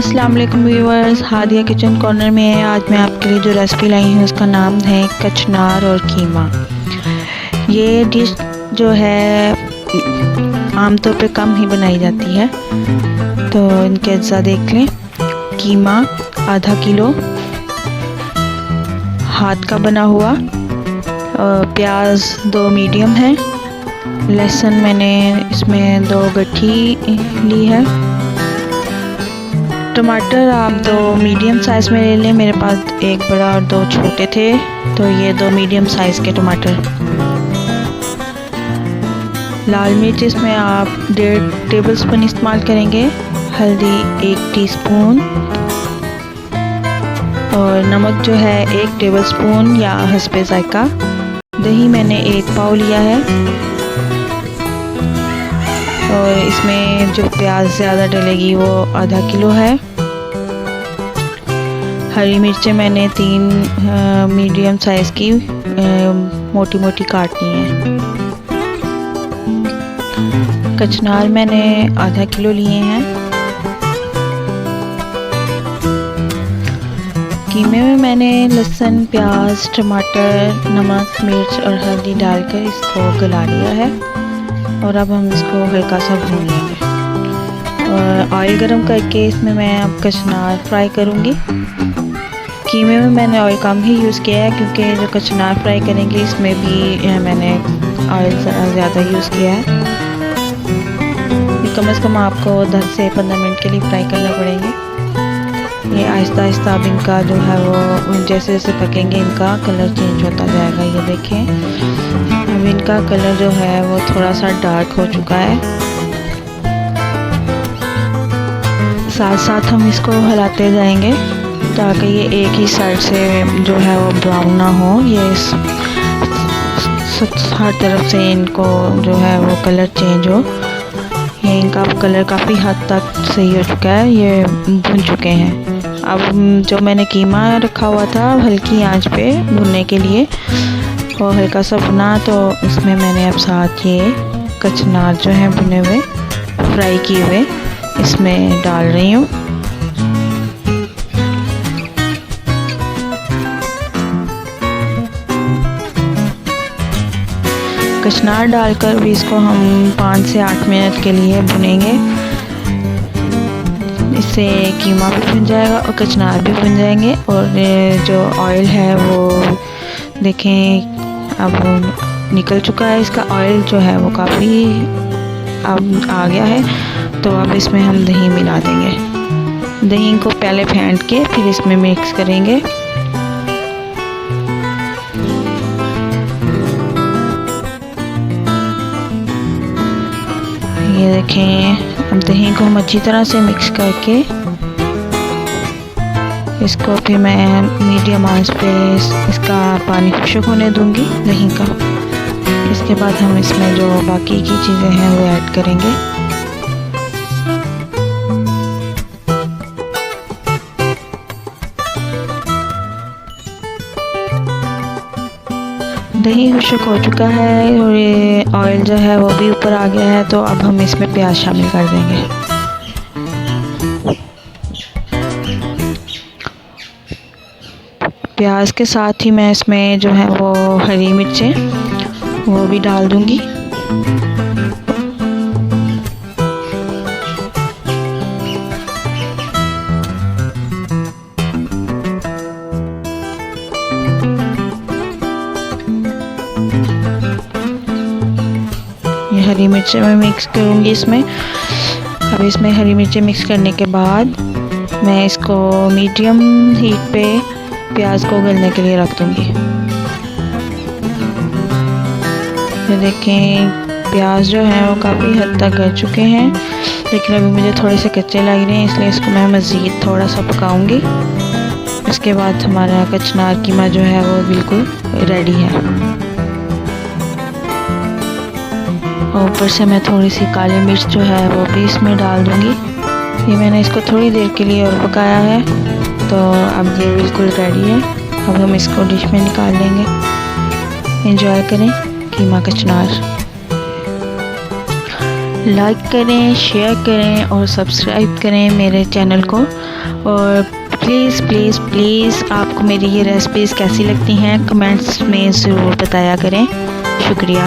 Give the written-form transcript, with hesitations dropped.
अस्सलाम वालेकुम viewers, Hadiya kitchen corner में है। आज मैं आपके लिए जो रेसिपी लाई हूँ उसका नाम है कचनार और कीमा। ये डिश जो है आमतौर पे कम ही बनाई जाती है, तो इनके अज्जा देख लें। कीमा आधा किलो हाथ का बना हुआ, प्याज 2 मीडियम है, लहसुन मैंने इसमें 2 गट्ठी ली है, टमाटर आप 2 मीडियम साइज़ में ले लें। मेरे पास 1 बड़ा और 2 छोटे थे, तो ये 2 मीडियम साइज़ के टमाटर। लाल मिर्च इसमें आप 1.5 टेबलस्पून इस्तेमाल करेंगे, हल्दी 1 टीस्पून और नमक जो है 1 टेबलस्पून या हस्बे ज़ायका। दही मैंने 1 पाव लिया है और इसमें जो प्याज ज़्यादा डलेगी वो आधा किलो है। हरी मिर्चें मैंने 3 मीडियम साइज़ की मोटी मोटी काटनी है। कचनार मैंने आधा किलो लिए हैं। कीमे में मैंने लहसुन, प्याज, टमाटर, नमक, मिर्च और हल्दी डालकर इसको गला लिया है और अब हम इसको हल्का सा भून लेंगे। और ऑयल गरम करके इसमें मैं अब कचनार फ्राई करूँगी। कीमे में मैंने ऑयल कम ही यूज़ किया है, क्योंकि जो कचनार फ्राई करेंगे इसमें भी मैंने ऑयल ज़्यादा यूज़ किया है। कम से कम आपको 10 से 15 मिनट के लिए फ्राई करना पड़ेंगे। ये आहिस्ता आहिस्ता अब इनका जो है वो जैसे जैसे पकेंगे इनका कलर चेंज होता जाएगा। ये देखें, अब इनका कलर जो है वो थोड़ा सा डार्क हो चुका है। साथ साथ हम इसको हिलाते जाएंगे ताकि ये एक ही साइड से जो है वो ब्राउन ना हो। ये हर तरफ से इनको जो है वो कलर चेंज हो। ये इनका कलर काफ़ी हद तक सही हो चुका है, ये भुन चुके हैं। अब जो मैंने कीमा रखा हुआ था हल्की आंच पे भुनने के लिए, और हल्का सा भुना, तो इसमें मैंने अब साथ ये कचनार जो है भुने हुए फ्राई किए हुए इसमें डाल रही हूँ। कचनार डालकर भी इसको हम 5 से 8 मिनट के लिए भुनेंगे। इससे कीमा भी भुन जाएगा और कचनार भी भुन जाएंगे। और जो ऑयल है वो देखें अब निकल चुका है। इसका ऑयल जो है वो काफ़ी अब आ गया है, तो अब इसमें हम दही मिला देंगे। दही को पहले फेंट के फिर इसमें मिक्स करेंगे। ये देखें, अब दही को हम अच्छी तरह से मिक्स करके इसको फिर मैं मीडियम आंच पे इसका पानी खुश्क होने दूंगी दही का। इसके बाद हम इसमें जो बाकी की चीज़ें हैं वो ऐड करेंगे। दही खुश्क हो चुका है और ये ऑयल जो है वो भी ऊपर आ गया है, तो अब हम इसमें प्याज शामिल कर देंगे। प्याज के साथ ही मैं इसमें जो है वो हरी मिर्चें वो भी डाल दूंगी। हरी मिर्चें मैं मिक्स करूँगी इसमें। अब इसमें हरी मिर्चें मिक्स करने के बाद मैं इसको मीडियम हीट पे प्याज को गलने के लिए रख दूँगी। ये देखें, प्याज जो है वो काफ़ी हद तक गल चुके हैं, लेकिन अभी मुझे थोड़े से कच्चे लग रहे हैं, इसलिए इसको मैं मज़ीद थोड़ा सा पकाऊँगी। इसके बाद हमारा कचनार कीमा जो है वो बिल्कुल रेडी है। और ऊपर से मैं थोड़ी सी काली मिर्च जो है वो भी इसमें डाल दूँगी। ये मैंने इसको थोड़ी देर के लिए और पकाया है, तो अब ये बिल्कुल रेडी है। अब हम इसको डिश में निकाल लेंगे। एंजॉय करें कीमा कचनार। लाइक करें, शेयर करें और सब्सक्राइब करें मेरे चैनल को। और प्लीज़ प्लीज़ प्लीज़ आपको मेरी ये रेसिपीज़ कैसी लगती हैं कमेंट्स में ज़रूर बताया करें। शुक्रिया।